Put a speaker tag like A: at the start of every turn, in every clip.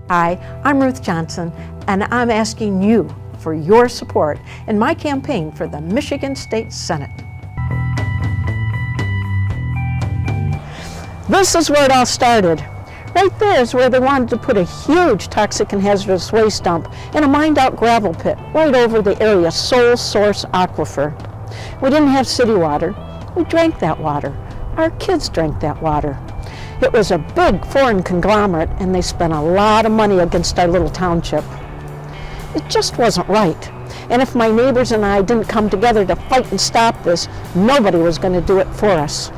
A: Hi, I'm Ruth Johnson, and I'm asking you for your support in my campaign for the Michigan State Senate. This is where it all started. Right there is where they wanted to put a huge toxic and hazardous waste dump in a mined-out gravel pit right over the area's sole source aquifer. We didn't have city water. We drank that water. Our kids drank that water. It was a big foreign conglomerate, and they spent a lot of money against our little township. It just wasn't right. And if my neighbors and I didn't come together to fight and stop this, nobody was going to do it for us.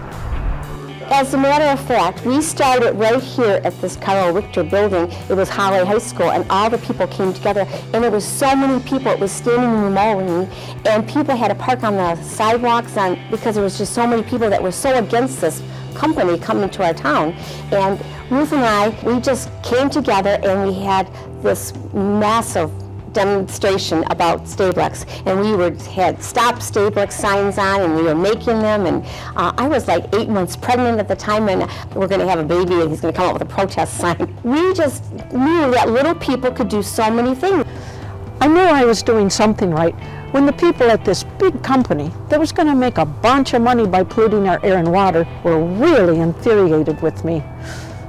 B: As a matter of fact, we started right here at this Carl Richter building. It was Holly High School, and all the people came together, and there was so many people. It was standing room only, and people had to park on the sidewalks because there was just so many people that were so against this company coming to our town. And Ruth and I, we just came together, and we had this massive demonstration about Stablex, and we had Stop Stablex signs on, and we were making them, and I was like 8 months pregnant at the time, and we're going to have a baby, and he's going to come up with a protest sign. We just knew that little people could do so many things.
A: I knew I was doing something right when the people at this big company that was going to make a bunch of money by polluting our air and water were really infuriated with me.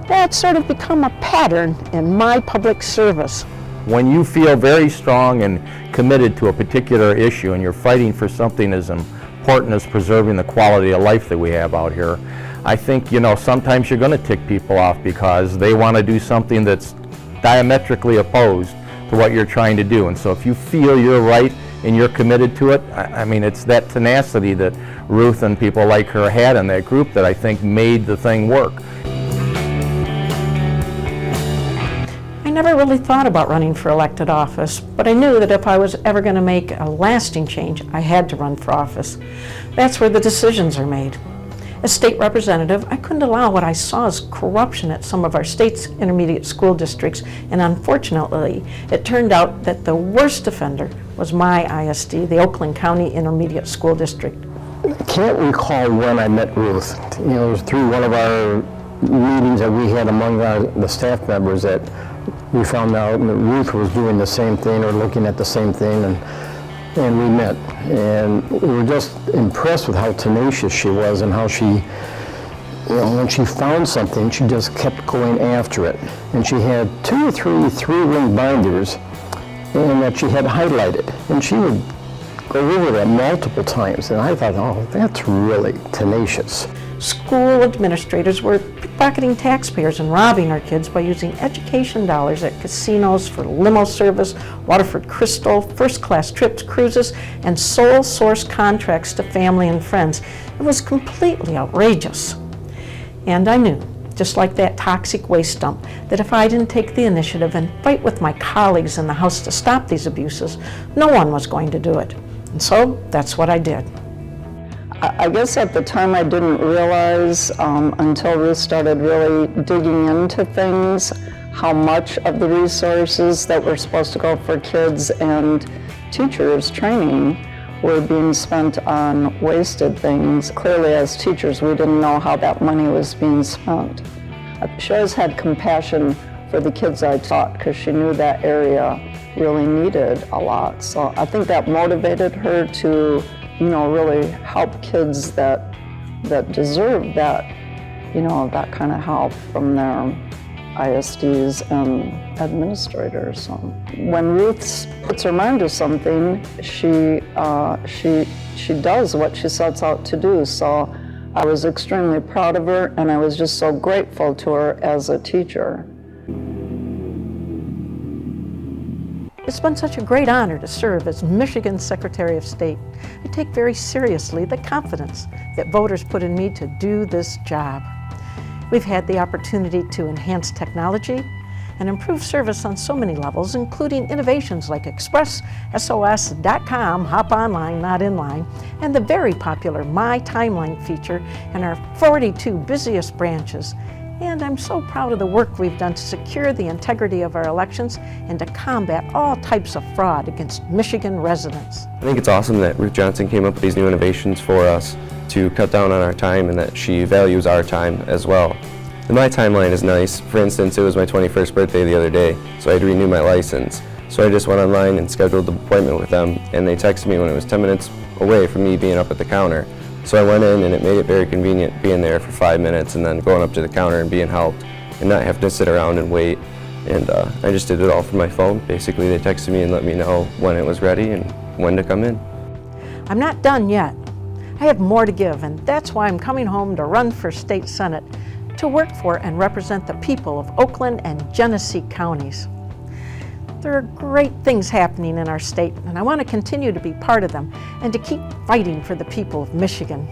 A: That sort of become a pattern in my public service.
C: When you feel very strong and committed to a particular issue and you're fighting for something as important as preserving the quality of life that we have out here, I think, sometimes you're going to tick people off because they want to do something that's diametrically opposed to what you're trying to do. And so if you feel you're right and you're committed to it, I mean, it's that tenacity that Ruth and people like her had in that group that I think made the thing work.
A: I never really thought about running for elected office, but I knew that if I was ever going to make a lasting change, I had to run for office. That's where the decisions are made. As state representative, I couldn't allow what I saw as corruption at some of our state's intermediate school districts, and unfortunately, it turned out that the worst offender was my ISD, the Oakland County Intermediate School District.
D: I can't recall when I met Ruth. It was through one of our meetings that we had among the staff members that we found out that Ruth was doing the same thing or looking at the same thing, and we met. And we were just impressed with how tenacious she was and how she, when she found something, she just kept going after it. And she had 2 or 3 three-ring binders and that she had highlighted. And she would go over that multiple times. And I thought, oh, that's really tenacious.
A: School administrators were pickpocketing taxpayers and robbing our kids by using education dollars at casinos for limo service, Waterford Crystal, first-class trips, cruises, and sole source contracts to family and friends. It was completely outrageous. And I knew, just like that toxic waste dump, that if I didn't take the initiative and fight with my colleagues in the House to stop these abuses, no one was going to do it. And so that's what I did.
E: I guess at the time I didn't realize until Ruth started really digging into things how much of the resources that were supposed to go for kids and teachers training were being spent on wasted things. Clearly as teachers we didn't know how that money was being spent. She always had compassion for the kids I taught because she knew that area really needed a lot. So I think that motivated her to really help kids that deserve that, that kind of help from their ISDs and administrators. So when Ruth puts her mind to something, she does what she sets out to do. So I was extremely proud of her, and I was just so grateful to her as a teacher.
A: It's been such a great honor to serve as Michigan's Secretary of State. I take very seriously the confidence that voters put in me to do this job. We've had the opportunity to enhance technology and improve service on so many levels, including innovations like ExpressSOS.com, hop online, not inline, and the very popular My Timeline feature in our 42 busiest branches. And I'm so proud of the work we've done to secure the integrity of our elections and to combat all types of fraud against Michigan residents.
F: I think it's awesome that Ruth Johnson came up with these new innovations for us to cut down on our time and that she values our time as well. My timeline is nice. For instance, it was my 21st birthday the other day, so I had to renew my license. So I just went online and scheduled an appointment with them, and they texted me when it was 10 minutes away from me being up at the counter. So I went in, and it made it very convenient being there for 5 minutes and then going up to the counter and being helped and not having to sit around and wait. And I just did it all from my phone. Basically, they texted me and let me know when it was ready and when to come in.
A: I'm not done yet. I have more to give, and that's why I'm coming home to run for state senate, to work for and represent the people of Oakland and Genesee counties. There are great things happening in our state, and I want to continue to be part of them and to keep fighting for the people of Michigan.